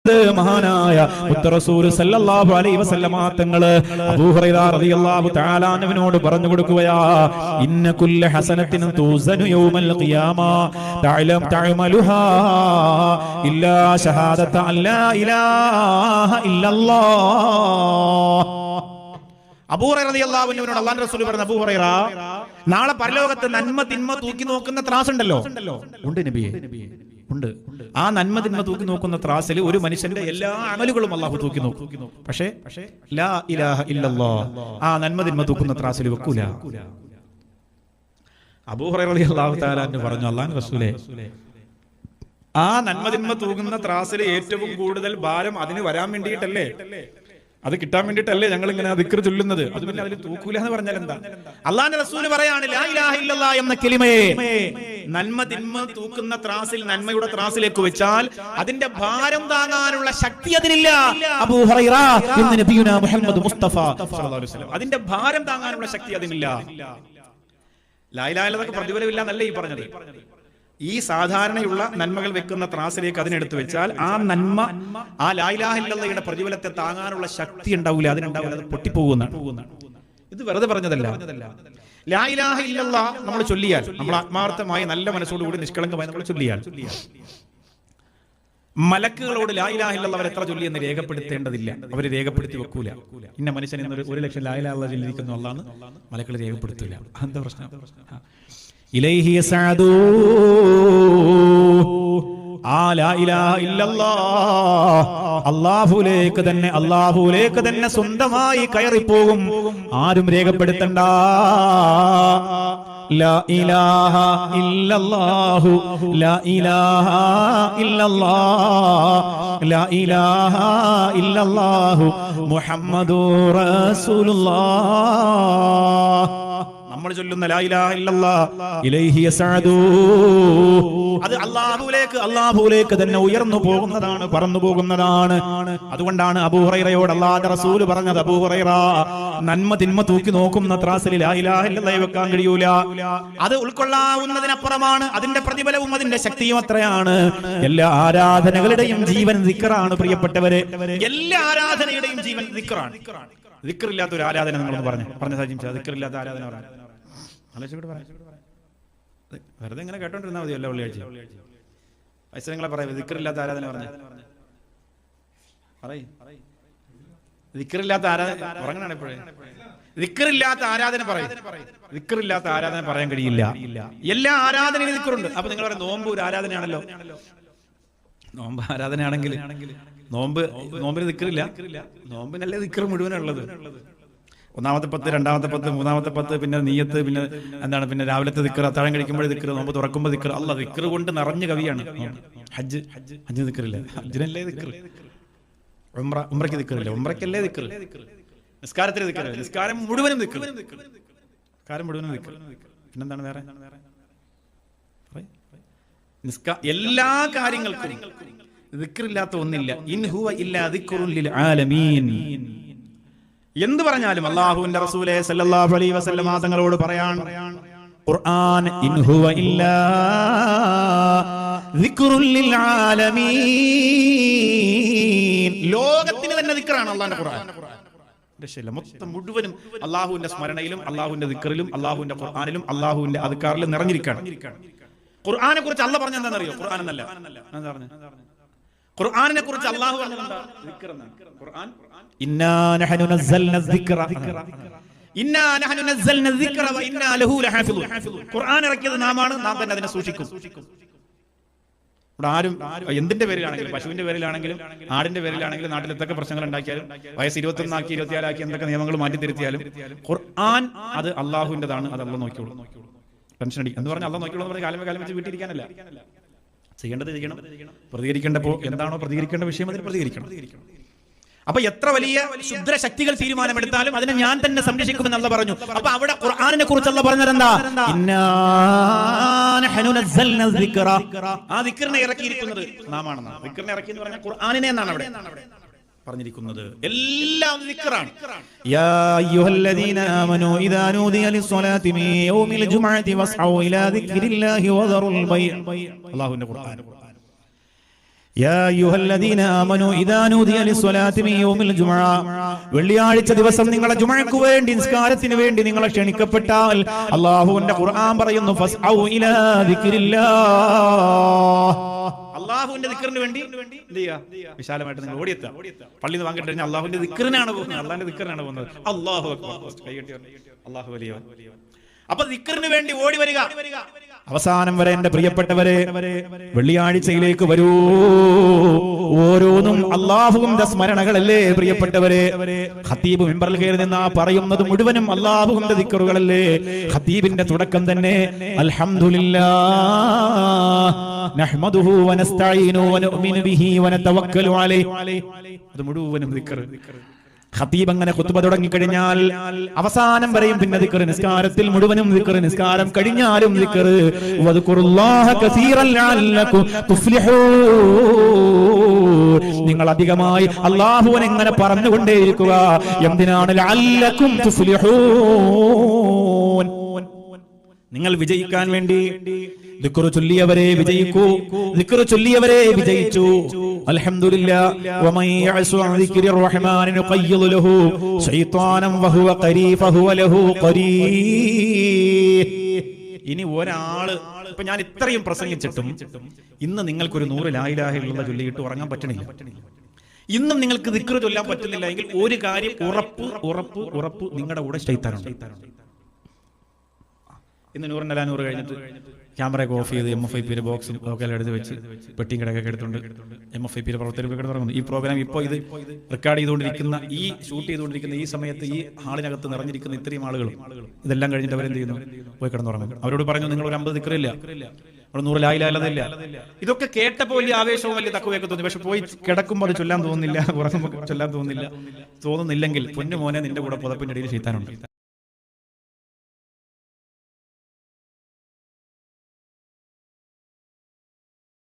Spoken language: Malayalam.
വന്നിട്ട് മഹാനായ റസൂൽ സല്ലല്ലാഹു അലൈഹി വസല്ലമ തങ്ങൾ അബൂ ഹുറൈറ റളിയല്ലാഹു തആല അൻഹുവിനോട് പറഞ്ഞു കൊടുക്കുകയാ, ഇന്ന കുല്ല ഹസനത്തിൻ തുസനു യൗമൽ ഖിയാമ തഅമലുഹാ ഇല്ലാ ഷഹാദത അല്ലാ ഇലാഹ ഇല്ലല്ലാഹ്. അബൂ ഹുറൈറ റളിയല്ലാഹു അൻഹുവിനോട് അല്ലാഹുവിന്റെ റസൂൽ പറഞ്ഞു, അബൂ ഹുറൈറ, നാളെ പരലോകത്ത് നന്മ തിന്മ തൂക്കി നോക്കുന്ന ത്രാസ് ഉണ്ടല്ലോ? ഉണ്ട് നബിയേ, ഉണ്ട്. ആ നന്മ തിന്മ തൂക്കി നോക്കുന്ന ത്രാസിൽ ഒരു മനുഷ്യന്റെ എല്ലാ അമലുകളും അല്ലാഹു തൂക്കി നോക്കും. പക്ഷേ ലാ ഇലാഹ ഇല്ലല്ലാഹ് ആ നന്മ തിന്മ തൂക്കുന്ന ത്രാസിൽ വെക്കൂല. അബൂ ഹുറൈറ റളിയല്ലാഹു തആല അൻഹു പറഞ്ഞു, അല്ലാഹുവിന്റെ റസൂലേ, ആ നന്മ തിന്മ തൂക്കുന്ന ത്രാസിൽ ഏറ്റവും കൂടുതൽ ഭാരം അതിന് വരാൻ വേണ്ടിയിട്ടല്ലേ, അത് കിട്ടാൻ വേണ്ടിയിട്ടല്ലേ ഞങ്ങൾ ഇങ്ങനെ ദിക്ർ ചൊല്ലുന്നത്? അത് പിന്നെ അതിൽ തൂക്കൂല എന്ന് പറഞ്ഞാൽ എന്താ? അല്ലാഹുവിന്റെ റസൂൽ പറയാണ്, ലാ ഇലാഹ ഇല്ലല്ലാഹ് എന്ന കലിമയെ നന്മ തിന്മ തൂക്കുന്ന ത്രാസിൽ, നന്മയുടെ ത്രാസിലേക്ക് വെച്ചാൽ അതിന്റെ ഭാരം താങ്ങാനുള്ള ശക്തി അതിനില്ല. അബൂ ഹുറൈറ എന്ന് നബിയുനാ മുഹമ്മദ് മുസ്തഫ സല്ലല്ലാഹു അലൈഹി വസല്ലം, അതിന്റെ ഭാരം താങ്ങാനുള്ള ശക്തി അതിനില്ല. ലാ ഇലാഹ ഇല്ലല്ലാഹ് പ്രതിഫലമില്ല എന്നല്ലേ ഈ പറഞ്ഞത്? ഈ സാധാരണയുള്ള നന്മകൾ വെക്കുന്ന ത്രാസിലേക്ക് അതിനെടുത്ത് വെച്ചാൽ ആ നന്മ, ആ ലാ ഇലാഹ ഇല്ലല്ലാഹയുടെ പ്രതിഫലത്തെ താങ്ങാനുള്ള ശക്തി ഉണ്ടാവില്ല, അതിനുണ്ടാവില്ല, അത് പൊട്ടിപ്പോകുന്നതാണ്. ഇത് വെറുതെ പറഞ്ഞതല്ല. ലാ ഇലാഹ ഇല്ലല്ലാഹ് നമ്മൾ ചൊല്ലിയാൽ, നമ്മൾ ആത്മാർത്ഥമായി നല്ല മനസ്സോടുകൂടി നിഷ്കളങ്കമായി നമ്മൾ ചൊല്ലിയാൽ, മലക്കുകളോട് ലാ ഇലാഹ ഇല്ലല്ലാഹ് അവർ എത്ര ചൊല്ലി എന്ന് രേഖപ്പെടുത്തേണ്ടതില്ല. അവർ രേഖപ്പെടുത്തി വെക്കൂല. ഇന്ന മനുഷ്യൻ ഇന്ന് 1,00,000 ലാ ഇലാഹ ഇല്ലല്ലാഹ് ചൊല്ലിയിരിക്കുന്നു അല്ലാഹ് മലക്കുകൾ രേഖപ്പെടുത്തൂല. എന്താ പ്രശ്നം? ഇലൈഹി യസ്അദൂ, ആ ലാ ഇലാഹ ഇല്ലല്ലാഹ് അല്ലാഹുവിലേക്ക് തന്നെ സ്വന്തമായി കയറിപ്പോകും. ആരും രേഖപ്പെടുത്തണ്ട. ലാ ഇലാഹ ഇല്ലല്ലാഹു ലാ ഇലാഹ ഇല്ലല്ലാഹ് ലാ ഇലാഹ ഇല്ലല്ലാഹു മുഹമ്മദുർ റസൂലുള്ളാഹ്. നമ്മൾ ചൊല്ലുന്ന ലാ ഇലാഹ ഇല്ലല്ലാഹ് ഇലൈഹി യസ്അദൂ, അത് അല്ലാഹുവിലേക്ക് തന്നെ ഉയർന്നു പോകുന്നതാണ്, പറന്നു പോകുന്നതാണ്. അതുകൊണ്ടാണ് അബൂ ഹുറൈറയോട് അല്ലാഹുവിന്റെ റസൂൽ പറഞ്ഞത്, അബൂ ഹുറൈറ, നന്മ തിന്മ തൂക്കി നോക്കുന്ന ത്രാസിൽ ലാ ഇലാഹ ഇല്ലല്ലാഹ് വെക്കാൻ കഴിയൂല. അത് ഉൾക്കൊള്ളാവുന്നതിനപ്പുറമാണ്. അതിന്റെ പ്രതിഫലവും അതിന്റെ ശക്തിയും അത്രയാണ്. എല്ലാ ആരാധനകളുടെയും ജീവൻ ദിക്റാണ് പ്രിയപ്പെട്ടവരെ. എല്ലാ ആരാധനയുടെയും ജീവൻ ദിക്റാണ്. ദിക്റില്ലാത്ത ഒരു ആരാധന നിങ്ങളൊന്ന് പറഞ്ഞ സാജിം, ദിക്റില്ലാത്ത ആരാധന പറഞ്ഞു വെറുതെ ഇങ്ങനെ കേട്ടോണ്ടിരുന്നാൽ മതി. എല്ലാ വെള്ളിയാഴ്ച പൈസ നിങ്ങളെ പറയാം, ദിക്റില്ലാത്ത ആരാധന പറഞ്ഞ ദിക്റില്ലാത്ത ആരാധന ഉറങ്ങണാണ് എപ്പോഴേ. ദിക്റില്ലാത്ത ആരാധന പറയും. ദിക്റില്ലാത്ത ആരാധന പറയാൻ കഴിയില്ല. എല്ലാ ആരാധനയിലും ദിക്റുണ്ട്. അപ്പൊ നിങ്ങൾ പറയാം, നോമ്പ് ഒരു ആരാധനയാണല്ലോ. നോമ്പ് ആരാധനയാണെങ്കിൽ നോമ്പിന് ദിക്റില്ല. നോമ്പിനല്ലേ ദിക്ർ മുഴുവനുള്ളത്. ഒന്നാമത്തെ 10, രണ്ടാമത്തെ 10, മൂന്നാമത്തെ 10, പിന്നെ നീയത്ത്, പിന്നെ എന്താണ്, പിന്നെ രാവിലത്തെ ദിക്ർ, അത്താഴം കഴിക്കുമ്പോൾ ദിക്ർ, നോമ്പ് തുറക്കുമ്പോൾ ദിക്ർ. അല്ലാ, ദിക്ർ കൊണ്ട് നിറഞ്ഞ കവിയാണ്. ഹജ്ജ് ദിക്റില്ല, ഹജ്ജിനല്ലേ ദിക്ർ. ഉംറയ്ക്ക് ദിക്റില്ല, ഉംറയ്ക്കല്ലേ ദിക്ർ. നിസ്കാരത്തിന് ദിക്റില്ല, നിസ്കാരം മുഴുവനും ദിക്ർ. പിന്നെന്താണ് വേറെ? എല്ലാ കാര്യങ്ങൾക്കും ദിക്റില്ലാത്ത ഒന്നില്ല. ഇൻ ഹുവ ഇല്ലാ ദിക്റുൻ ലിൽ ആലമീൻ. എന്ത് പറഞ്ഞാലും അല്ലാഹുവിന്റെ റസൂലേ സല്ലല്ലാഹു അലൈഹി വസല്ലമ തങ്ങളോട് പറയാൻ ഖുർആൻ, ഇൻ ഹുവ ഇല്ലാ ദിക്റുൻ ലിൽ ആലമീൻ. ലോകത്തിന് തന്നെ ദിക്റാണ് അല്ലാഹുവിന്റെ ഖുർആൻ. മൊത്തം മുഴുവനും അല്ലാഹുവിന്റെ സ്മരണയിലും അല്ലാഹുവിന്റെ ദിക്റിലും അല്ലാഹുവിന്റെ ഖുർആനിലും അല്ലാഹുവിന്റെ അദ്കാറിലും നിറഞ്ഞിരിക്കുകയാണ്. ഖുർആനെ കുറിച്ച് അല്ലാഹ് പറഞ്ഞ എന്താണെന്നറിയോ? ഖുർആൻ എന്നല്ല, എന്താ പറഞ്ഞത്? ഖുർആനിനെ കുറിച്ച് അല്ലാഹു പറഞ്ഞത് ദിക്ർ എന്നാണ്. ഖുർആൻ ഇന്നാ നഹ്നു നസ്സൽന ദിക്റ ഇന്നാ നഹ്നു നസ്സൽന ദിക്റ വ ഇന്നാ ലഹു ലഹാഫിളൂൻ. ഖുർആൻ ഇറക്കിയത് നാമാണ്, നാം തന്നെ അതിനെ സൂക്ഷിക്കും. ഇവിടെ ആരും എന്തിന്റെ പേരിലാണെങ്കിലും, പശുവിന്റെ പേരിലാണെങ്കിലും ആടിന്റെ പേരിലാണെങ്കിലും നാട്ടിൽ എന്തൊക്കെ പ്രശ്നങ്ങൾ ഉണ്ടാക്കിയാലും, വയസ്സ് 21 ആക്കി 24 ആക്കി എന്തൊക്കെ നിയമങ്ങൾ മാറ്റിത്തിരുത്തിയാലും ഖുർആൻ അത് അല്ലാഹുവിൻ്റെതാണ്. അത് അല്ലാഹ് നോക്കിയോളൂ. ടെൻഷൻ അടി എന്ന് പറഞ്ഞാൽ അല്ലാഹ് നോക്കിയോളൂ എന്ന് പറഞ്ഞാൽ കാലം വെച്ച് വീട്ടിരിക്കാനല്ല. ചെയ്യേണ്ടത് ചെയ്യണം. പ്രതികരിക്കേണ്ടപ്പോൾ എന്താണോ പ്രതികരിക്കേണ്ട വിഷയം അതിന് പ്രതികരിക്കണം. അപ്പൊ എത്ര വലിയ ശുദ്ര ശക്തികൾ തീരുമാനമെടുത്താലും അതിനെ ഞാൻ തന്നെ സംരക്ഷിക്കുമെന്ന് അല്ലാഹ് പറഞ്ഞു. അപ്പൊ അവിടെ ഖുർആനിനെ കുറിച്ച് അല്ലാഹ് പറഞ്ഞത് എന്താ? ഇന്നാ നഹ്നു നസ്സൽന ദിക്റ. ആ ദിക്റിനെ ഇറക്കിയിരിക്കുന്നത് നാമാണെന്ന്. ദിക്റിനെ ഇറക്കി എന്ന് പറഞ്ഞാൽ ഖുർആനിനെ എന്നാണ് അവിടെ പറഞ്ഞിരിക്കുന്നത്. എല്ലാം ദിക്റാണ്. യാ അയ്യുഹല്ലദീന ആമനൂ ഇദാ നൂദിയ ലിസ്സലാത്തി മിൻ യൗമിൽ ജുമുഅത്തി വസ്ഉ ഇലാ ദിക്രില്ലാഹി വദറുൽ ബൈഅ. അല്ലാഹുവിന്റെ ഖുർആൻ. യാ അയ്യുഹല്ലദീന ആമനൂ ഇദാ നൂദിയ ലിസ്സലാത്തി മിൻ യൗമിൽ ജുമുഅ, വെള്ളിയാഴ്ച ദിവസം നിങ്ങളെ ജുമുഅക്ക് വേണ്ടി നിസ്കാരത്തിന് വേണ്ടി നിങ്ങളെ ക്ഷണിക്കപ്പെട്ടാൽ അല്ലാഹുവിന്റെ ഖുർആൻ പറയുന്നു ഫസ്ഔ ഇലാ ദിക്രില്ലാഹ്, അല്ലാഹുവിന്റെ ദിക്റിന് വേണ്ടി എന്ത് ചെയ്യുക, വിശാലമായിട്ട് നിങ്ങൾ ഓടിയെത്തുക. പള്ളിയിൽ നിന്ന് വാങ്ങിട്ട് കഴിഞ്ഞാൽ അല്ലാഹുവിന്റെ ദിക്റിനാണ് പോകുന്നത്, അല്ലാഹുവിന്റെ ദിക്റിനാണ് പോകുന്നത്. അല്ലാഹു അക്ബർ, കൈകെട്ടി അല്ലാഹു വലിയവൻ. അപ്പൊ ദിക്റിന് വേണ്ടി ഓടി വരിക. അവസാനം വരെ എന്റെ പ്രിയപ്പെട്ടവരെ വെള്ളിയാഴ്ചയിലേക്ക് വരൂ. ഓരോന്നും അല്ലാഹുവിന്റെ സ്മരണകളല്ലേ പ്രിയപ്പെട്ടവരെ. ഖതീബ് മിമ്പറിൽ കയറി നിന്നാ പറയുന്നത് മുഴുവനും അല്ലാഹുവിന്റെ ദിക്റുകളല്ലേ. ഖതീബിന്റെ തുടക്കം തന്നെ അൽഹംദുലില്ലാഹ് നഹ്മദുഹു വനസ്തഈനു വനുഅ്മിനു ബിഹി വനതവക്കലു അലൈഹി, അത് മുഴുവനും ദിക്ർ. ഖതീബ് അങ്ങനെ ഖുത്ബ തുടങ്ങിക്കഴിഞ്ഞാൽ അവസാനം വരെയും പിന്നെ ദിക്ർ, നിസ്കാരത്തിൽ മുഴുവനും ദിക്ർ, നിസ്കാരം കഴിഞ്ഞാലും ദിക്ർ. വദ്കുറുല്ലാഹ കസീറൻ ലഅല്ലകും തുഫ്ലിഹൂൻ, നിങ്ങൾ അധികമായി അല്ലാഹുവിനെ എങ്ങനെ പറഞ്ഞുകൊണ്ടേയിരിക്കുക. എന്തിനാണ്? ലഅല്ലകും തുഫ്ലിഹൂൻ, നിങ്ങൾ വിജയിക്കാൻ വേണ്ടി. ദിക്ർ ചൊല്ലിയവരെ വിജയിക്കൂ, ദിക്ർ ചൊല്ലിയവരെ വിജയിച്ചു. അൽഹംദുലില്ലാഹ് വമൻ യഅസു അൻ ദിക്രി റഹ്മാനി നുഖയ്യിദ് ലഹു ശൈത്വാനൻ വഹുവ ഖരീ ഫഹുവ ലഹു ഖരീൻ. ഇനി ഒരാള്, ഇപ്പൊ ഞാൻ ഇത്രയും പ്രസംഗിച്ചിട്ടും ഇന്ന് നിങ്ങൾക്കൊരു 100 ലാ ഇലാഹ ഇല്ലല്ലാഹ് ചൊല്ലിയിട്ട് ഉറങ്ങാൻ പറ്റണില്ല, ഇന്നും നിങ്ങൾക്ക് ദിക്ർ ചൊല്ലാൻ പറ്റുന്നില്ല എങ്കിൽ ഒരു കാര്യം ഉറപ്പ് ഉറപ്പ് ഉറപ്പ്, നിങ്ങളുടെ കൂടെ ശൈത്താനുണ്ട്. ഇന്ന് 100 കഴിഞ്ഞിട്ട് ക്യാമറയൊക്കെ ഓഫ് ചെയ്ത് MFIP ബോക്സും ഒക്കെ എടുത്ത് വെച്ച് പെട്ടിയും കിടക്കൊക്കെ എടുത്തുകൊണ്ട് MFIP പ്രവർത്തകർ കിടന്നുറങ്ങുന്നു. ഈ പ്രോഗ്രാം ഇപ്പോൾ ഇത് റെക്കോർഡ് ചെയ്തുകൊണ്ടിരിക്കുന്ന, ഈ ഷൂട്ട് ചെയ്തുകൊണ്ടിരിക്കുന്ന ഈ സമയത്ത് ഈ ഹാളിനകത്ത് നിറഞ്ഞിരിക്കുന്ന ഇത്രയും ആളുകളും ഇതെല്ലാം കഴിഞ്ഞിട്ട് അവരെന്ത് ചെയ്യുന്നു? പോയി കിടന്നുറങ്ങും. അവരോട് പറഞ്ഞു നിങ്ങൾ ഒരു 50 ദിക്റില്ല, അവിടെ 100 ലാ ഇലാഹ ഇല്ലല്ലാഹ് ഇല്ല. ഇതൊക്കെ കേട്ടപ്പോൾ വലിയ ആവേശവും വലിയ തഖ്വയൊക്കെ തോന്നി. പക്ഷെ പോയി കിടക്കുമ്പോൾ അത് ചൊല്ലാൻ തോന്നുന്നില്ല, ഉറങ്ങുമ്പോൾ ചൊല്ലാൻ തോന്നുന്നില്ലെങ്കിൽ പൊന്നു മോനെ നിന്റെ കൂടെ പുതപ്പിന്റെ ഇടയിൽ ശൈത്താനുണ്ട്.